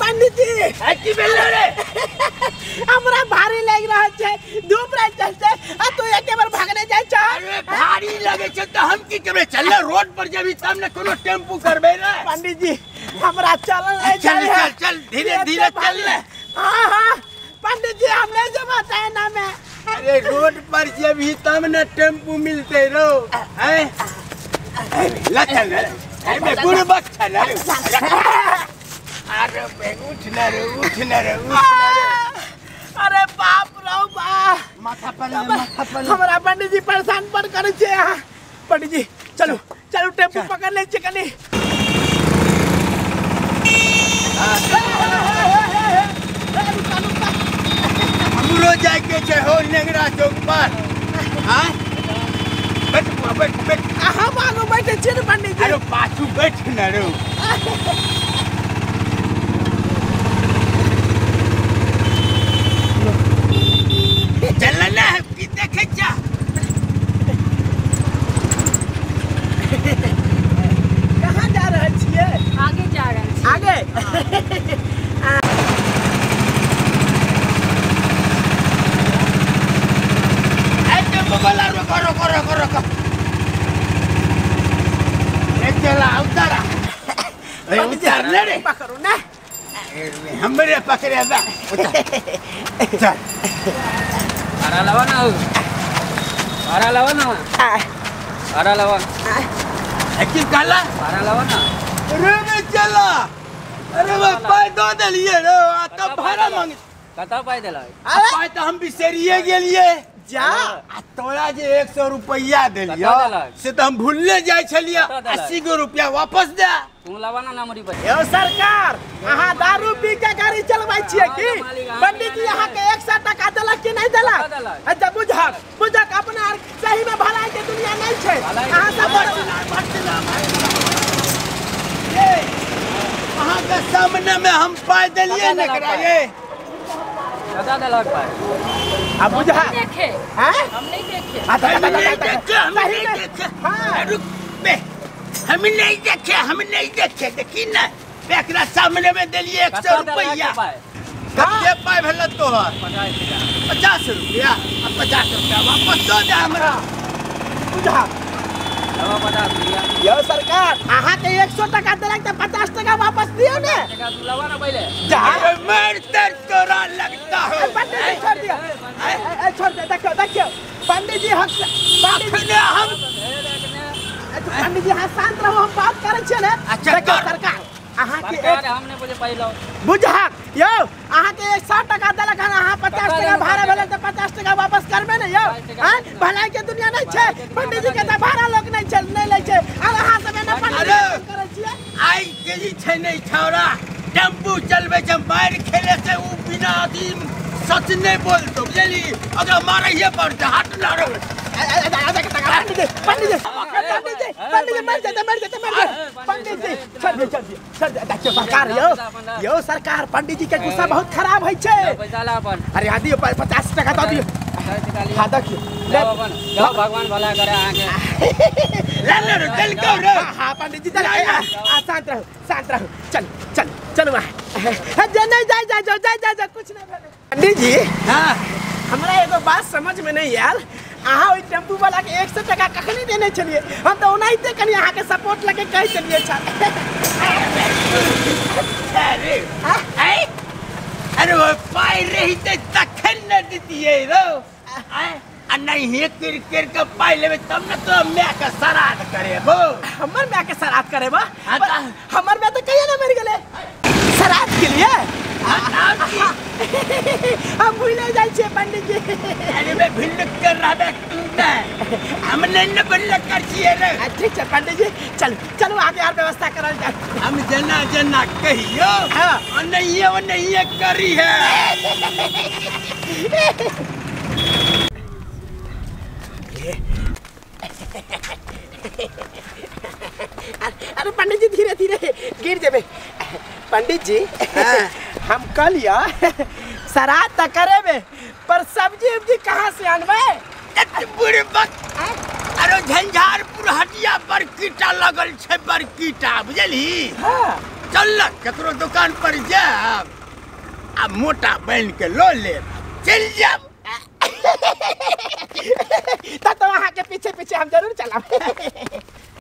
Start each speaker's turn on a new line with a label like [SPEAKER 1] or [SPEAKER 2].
[SPEAKER 1] पंडित जी
[SPEAKER 2] की बेला रे
[SPEAKER 1] हमरा भारी लग रहा है धूप रह चलते आ तू एके बार भागने जाय छ।
[SPEAKER 2] अरे भारी लगे छ त हम की करबे चल रोड पर जब सामने कोनो टेम्पू करबे रे
[SPEAKER 1] पंडित जी हमरा चलल नहीं
[SPEAKER 2] चल चल चल धीरे धीरे चल ले।
[SPEAKER 1] हां हां पंडित जी हम नहीं जमाता है ना में।
[SPEAKER 2] अरे रोड पर जब ही तब न टेम्पू मिलते रो हैं ला चल अरे गुरबक चल अरे उठ न रे उठ न रे उठ न रे।
[SPEAKER 1] अरे बाप रो बा
[SPEAKER 2] माथा पर
[SPEAKER 1] हमरा पंडित जी परेशान पर करे छे। पंडित जी चलो चलो टेम्पू पकड़ ले कनी।
[SPEAKER 2] हमरो जाए के छे हो नेगरा चौक पर हां बैठ बैठ बैठ
[SPEAKER 1] हम आगो बैठे छी न पंडित जी।
[SPEAKER 2] अरे पाछू बैठ न रे चल ना की देखे जा
[SPEAKER 1] कहां जा रहे छिए?
[SPEAKER 3] आगे जा रहे हैं।
[SPEAKER 1] आगे
[SPEAKER 2] बोला रोको रोको रोको रोको चला उतारा उतार ले रे
[SPEAKER 1] पकड़ो ना
[SPEAKER 2] हमरे पकड़े बा चल
[SPEAKER 4] Para lawan na. Para lawan na. Para lawan.
[SPEAKER 2] Akil काला
[SPEAKER 4] Para lawan na.
[SPEAKER 2] अरे मैं चला अरे मैं पाय दो दे लिए रे तो भाड़ा मांग
[SPEAKER 4] Kata pa dela.
[SPEAKER 2] पाय तो हम भी सेरिए गेलिए
[SPEAKER 1] जा
[SPEAKER 2] तोरा जे 100 रुपया देलियो
[SPEAKER 4] कता देलक?
[SPEAKER 2] से तो हम भूलने जाय छलिए
[SPEAKER 4] कता देलक?
[SPEAKER 2] 80 गो रुपया वापस दे।
[SPEAKER 4] Tung lawan na namori pa.
[SPEAKER 1] यो सरकार अहाँ दारू पी के गाड़ी चलवाई छिए की? पंडित जी यहाँ के 100 टका देलक कि नहीं देलक?
[SPEAKER 4] कता देलक?
[SPEAKER 1] अच्छा बुझक बुझक अपना सही में भलाई के दुनिया नहीं छे।
[SPEAKER 4] भलाई
[SPEAKER 1] अहाँ सब
[SPEAKER 2] ये वहां के सामने में हम पाय देलिए न कराए
[SPEAKER 4] Kata dela pa.
[SPEAKER 1] अब बुझक
[SPEAKER 3] देखे
[SPEAKER 1] हैं?
[SPEAKER 3] हम नहीं देखे।
[SPEAKER 2] हम नहीं देखे
[SPEAKER 1] हाँ।
[SPEAKER 2] रुक बे हम नहीं देखे देखी ना एकरा सामने में देलिए 100 रुपया कते पाय भेल तोहर 50 रुपया अब 50 रुपया वापस दो दे हमरा
[SPEAKER 1] बुझक
[SPEAKER 4] Lawa pada dia.
[SPEAKER 1] यो सरकार अहाँ के 100 टका देलक त 50 टका वापस दियो ने।
[SPEAKER 4] Kata tung lawan na pहिले.
[SPEAKER 1] जा
[SPEAKER 2] मरते तोरा लगता हो
[SPEAKER 1] पंडित जी छोड़ दियो छोड़ दे देखो देखो पंडित जी हक पंडित जी हम पंडित जी हाँ शांत रहो हम बात करे छे ने।
[SPEAKER 2] अच्छा,
[SPEAKER 1] देखो
[SPEAKER 2] कर।
[SPEAKER 1] सरकार अहाँ के
[SPEAKER 4] सरकार हमने बोले पहिले.
[SPEAKER 1] बुझक यो अहाँ के 100 टका देलक हन अहाँ 50 टका भाड़ा भेल त 50 टका वापस करबे ने यो हां भलाई के दुनिया नहीं छे। पंडित जी के त भाड़ा लोग नहीं चल नहीं ले छे और अहाँ सब ने पंडित जी करे छिए।
[SPEAKER 2] आई के छै नहीं छौरा टेम्पू चलबे छ मार खेले से उ बिना अथी सच नहीं बोलतो बुझली अगर मारे ये पड़ते हाथ ना रो
[SPEAKER 1] पंडित जी मर जाते पंडित जी छोड़ दे देखियो सरकार यो सरकार पंडित जी के गुस्सा बहुत खराब है छे।
[SPEAKER 4] पैसा ला अपन.
[SPEAKER 1] अरे हाँ दियो 50 टका दो दियो। हाँ देखियो
[SPEAKER 4] जाओ अपन. जाओ भगवान भला करे आके.
[SPEAKER 2] लाले रे चल को रे
[SPEAKER 1] हाँ पंडित जी शांत रहो चल चल चलो नहीं जाए कुछ नहीं भेले। पंडित जी
[SPEAKER 2] हां
[SPEAKER 1] हमरा एगो बात समझ में नहीं यार अहाँ ओइ टेम्पू वाला के 100 टका कखनी देने छलिए हम तो ओनाइते कनी अहाँ के सपोर्ट लगे कह चलिए छ।
[SPEAKER 2] अरे वो पाई रही ते तखन न दितिए रो आ नहीं हे कर के पाई लेबे तब न तो मैं के श्राद्ध करेबो
[SPEAKER 1] हमर मैं के श्राद्ध करेबा हमर मैं तो कहिए ना मर गेले श्राद्ध के लिए हम भूले जाय छे पंडित जी।
[SPEAKER 2] अरे मैं भिन्न कर रहा हम नहीं बल्ले कर छिए रे
[SPEAKER 1] ठीक है पंडित जी चलो आगे यार व्यवस्था करल जाए।
[SPEAKER 2] हम जना जना कहियो
[SPEAKER 1] हाँ।
[SPEAKER 2] नहीं ये करी है
[SPEAKER 1] अरे पंडित जी धीरे धीरे गिर जेबे। पंडित जी हम कल या श्राद्ध त करेबे पर सब्जी उब्जी कहाँ से अनबे?
[SPEAKER 2] बुढ़े वक्त अरे झंझारपुर हटिया पर कीटा लगल छे पर कीटा बुझली
[SPEAKER 1] हाँ
[SPEAKER 2] चल ककरो दुकान पर जाब आ मोटा बन के लो ले चल जाब
[SPEAKER 1] तो वहाँ के पीछे पीछे हम जरूर चलाब